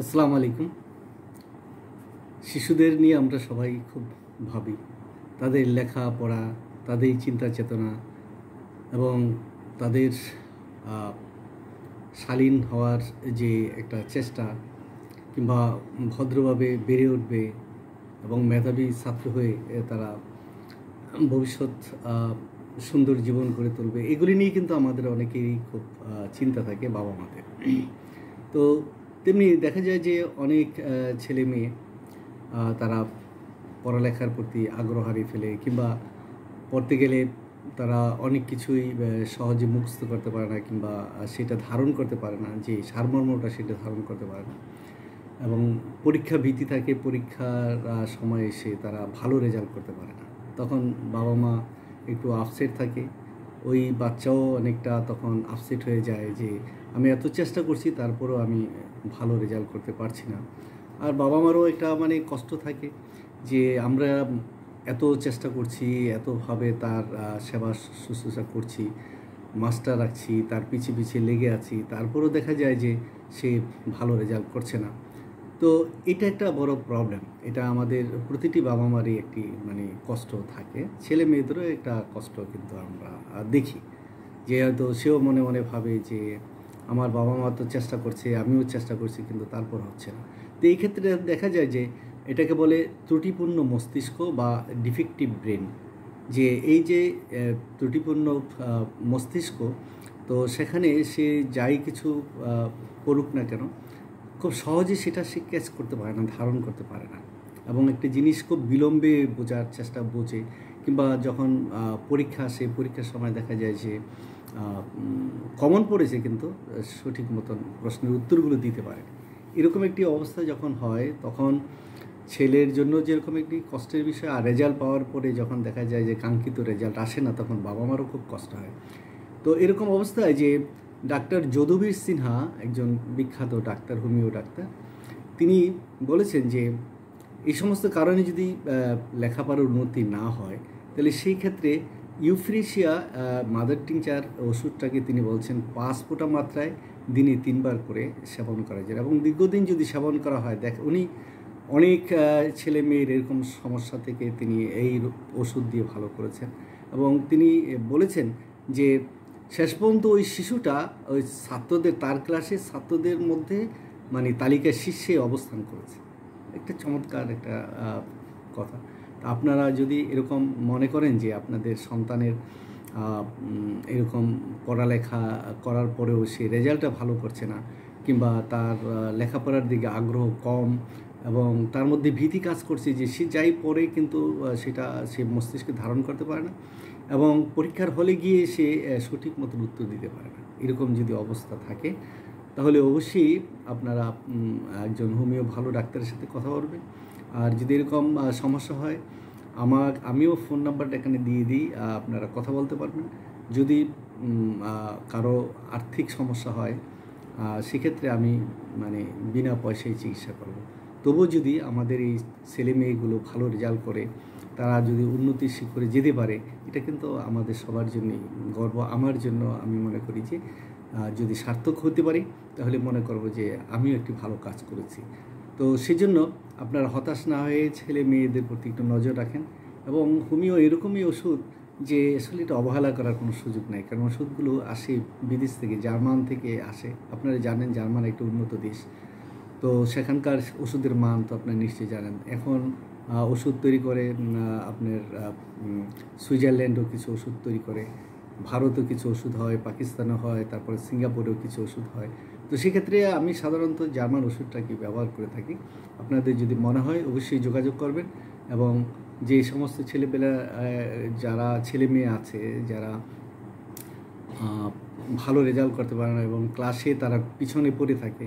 আসসালামু আলাইকুম। শিশুদের নিয়ে আমরা সবাই খুব ভাবি, তাদের লেখাপড়া, তাদের চিন্তা চেতনা এবং তাদের শালীন হওয়ার যে একটা চেষ্টা, কিংবা ভদ্রভাবে বেড়ে উঠবে এবং মেধাবী ছাত্র হয়ে তারা ভবিষ্যৎ সুন্দর জীবন গড়ে তুলবে, এগুলি নিয়ে কিন্তু আমাদের অনেকেরই খুব চিন্তা থাকে বাবা মাদের। তো তেমনি দেখা যায় যে অনেক ছেলে মেয়ে তারা পড়ালেখার প্রতি আগ্রহ হারিয়ে ফেলে, কিংবা পড়তে গেলে তারা অনেক কিছুই সহজে মুখস্থ করতে পারে না, কিংবা সেটা ধারণ করতে পারে না, যে সারমর্মটা সেটা ধারণ করতে পারে না, এবং পরীক্ষা ভীতি থাকে, পরীক্ষার সময় এসে তারা ভালো রেজাল্ট করতে পারে না। তখন বাবা মা একটু আপসেট থাকে, ওই বাচ্চাও অনেকটা তখন আপসেট হয়ে যায় যে আমি এত চেষ্টা করছি তারপরেও আমি ভালো রেজাল্ট করতে পারছি না। আর বাবা মারও একটা কষ্ট থাকে যে আমরা এত চেষ্টা করছি, এতভাবে তার সেবা শুশ্রূষা করছি, মাস্টার রাখছি, তার পিছিয়ে পিছিয়ে লেগে আছি, তারপরেও দেখা যায় যে সে ভালো রেজাল্ট করছে না। তো এটা একটা বড় প্রবলেম। এটা আমাদের প্রতিটি বাবা মারই একটি কষ্ট থাকে, ছেলে মেয়েদেরও একটা কষ্ট কিন্তু আমরা দেখি, যে হয়তো সেও মনে মনে ভাবে যে আমার বাবা মা তো চেষ্টা করছে, আমিও চেষ্টা করছি, কিন্তু তারপর হচ্ছে না। তো এই ক্ষেত্রে দেখা যায় যে এটাকে বলে ত্রুটিপূর্ণ মস্তিষ্ক বা ডিফেক্টিভ ব্রেন। যে এই যে ত্রুটিপূর্ণ মস্তিষ্ক, তো সেখানে সে যাই কিছু করুক না কেন, খুব সহজে সেটা সে ক্যাচ করতে পারে না, ধারণ করতে পারে না, এবং একটি জিনিস খুব বিলম্বে বোঝার চেষ্টা বোঝে। কিংবা যখন পরীক্ষা আসে, পরীক্ষার সময় দেখা যায় যে কমন পড়েছে কিন্তু সঠিক মতন প্রশ্নের উত্তরগুলো দিতে পারে। এরকম একটি অবস্থা যখন হয়, তখন ছেলের জন্য যেরকম একটি কষ্টের বিষয়, আর রেজাল্ট পাওয়ার পরে যখন দেখা যায় যে কাঙ্ক্ষিত রেজাল্ট আসে না, তখন বাবা মারও খুব কষ্ট হয়। তো এরকম অবস্থায় যে ডাক্তার যদুবীর সিনহা, একজন বিখ্যাত ডাক্তার, হোমিও ডাক্তার, তিনি বলেছেন যে এই সমস্ত কারণে যদি লেখাপড়ার উন্নতি না হয়, তাহলে সেই ক্ষেত্রে ইউফ্রেশিয়া মাদার টিংচার ওষুধটাকে তিনি বলছেন 5 ফোঁটা মাত্রায় দিনে 3 বার করে সেবন করা যায়, এবং দীর্ঘদিন যদি সেবন করা হয়, উনি অনেক ছেলে মেয়ের এরকম সমস্যা থেকে তিনি এই ওষুধ দিয়ে ভালো করেছেন। এবং তিনি বলেছেন যে শেষ পর্যন্ত ওই শিশুটা ওই ছাত্রদের, তার ক্লাসের ছাত্রদের মধ্যে তালিকার শীর্ষে অবস্থান করেছে। একটা চমৎকার একটা কথা। আপনারা যদি এরকম মনে করেন যে আপনাদের সন্তানের এরকম পড়ালেখা করার পরেও সে রেজাল্টটা ভালো করছে না, কিংবা তার লেখাপড়ার দিকে আগ্রহ কম, এবং তার মধ্যে ভীতি কাজ করছে যে সে যাই পড়ে কিন্তু সেটা সে মস্তিষ্কে ধারণ করতে পারে না, এবং পরীক্ষার হলে গিয়ে সে সঠিক মতন উত্তর দিতে পারে না, এরকম যদি অবস্থা থাকে, তাহলে অবশ্যই আপনারা একজন হোমিও ভালো ডাক্তারের সাথে কথা বলবেন। আর যদি এরকম সমস্যা হয়, আমিও ফোন নাম্বারটা এখানে দিয়ে দিই, আপনারা কথা বলতে পারবেন। যদি কারো আর্থিক সমস্যা হয়, সেক্ষেত্রে আমি বিনা পয়সায় চিকিৎসা করব। তবুও যদি আমাদের এই ছেলে মেয়েগুলো ভালো রেজাল্ট করে, তারা যদি উন্নতির শিখরে যেতে পারে, এটা কিন্তু আমাদের সবার জন্যই গর্ব। আমার জন্য আমি মনে করি যে যদি সার্থক হতে পারি, তাহলে মনে করব যে আমিও একটি ভালো কাজ করেছি। তো সেজন্য আপনারা হতাশ না হয়ে ছেলে মেয়েদের প্রতি একটু নজর রাখেন। এবং হোমিও এরকমই ওষুধ যে আসলে এটা অবহেলা করার কোনো সুযোগ নাই, কারণ ওষুধগুলো আসে বিদেশ থেকে, জার্মান থেকে আসে। আপনারা জানেন জার্মান একটা উন্নত দেশ, তো সেখানকার ওষুধের মান তো আপনারা নিশ্চয়ই জানেন। এখন ওষুধ তৈরি করে আপনার সুইজারল্যান্ডও কিছু ওষুধ তৈরি করে, ভারতেও কিছু ওষুধ হয়, পাকিস্তানেও হয়, তারপরে সিঙ্গাপুরেও কিছু ওষুধ হয়। তো সেক্ষেত্রে আমি সাধারণত জার্মান ওষুধটাকে ব্যবহার করে থাকি। আপনাদের যদি মনে হয় অবশ্যই যোগাযোগ করবেন। এবং যে সমস্ত ছেলেপেলা, যারা ছেলে মেয়ে আছে, যারা ভালো রেজাল্ট করতে পারে না এবং ক্লাসে তারা পিছনে পড়ে থাকে,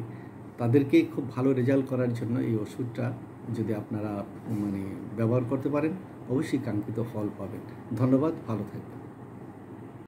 তাদেরকে খুব ভালো রেজাল্ট করার জন্য এই ওষুধটা যদি আপনারা ব্যবহার করতে পারেন, অবশ্যই কাঙ্ক্ষিত ফল পাবেন। ধন্যবাদ, ভালো থাকবেন।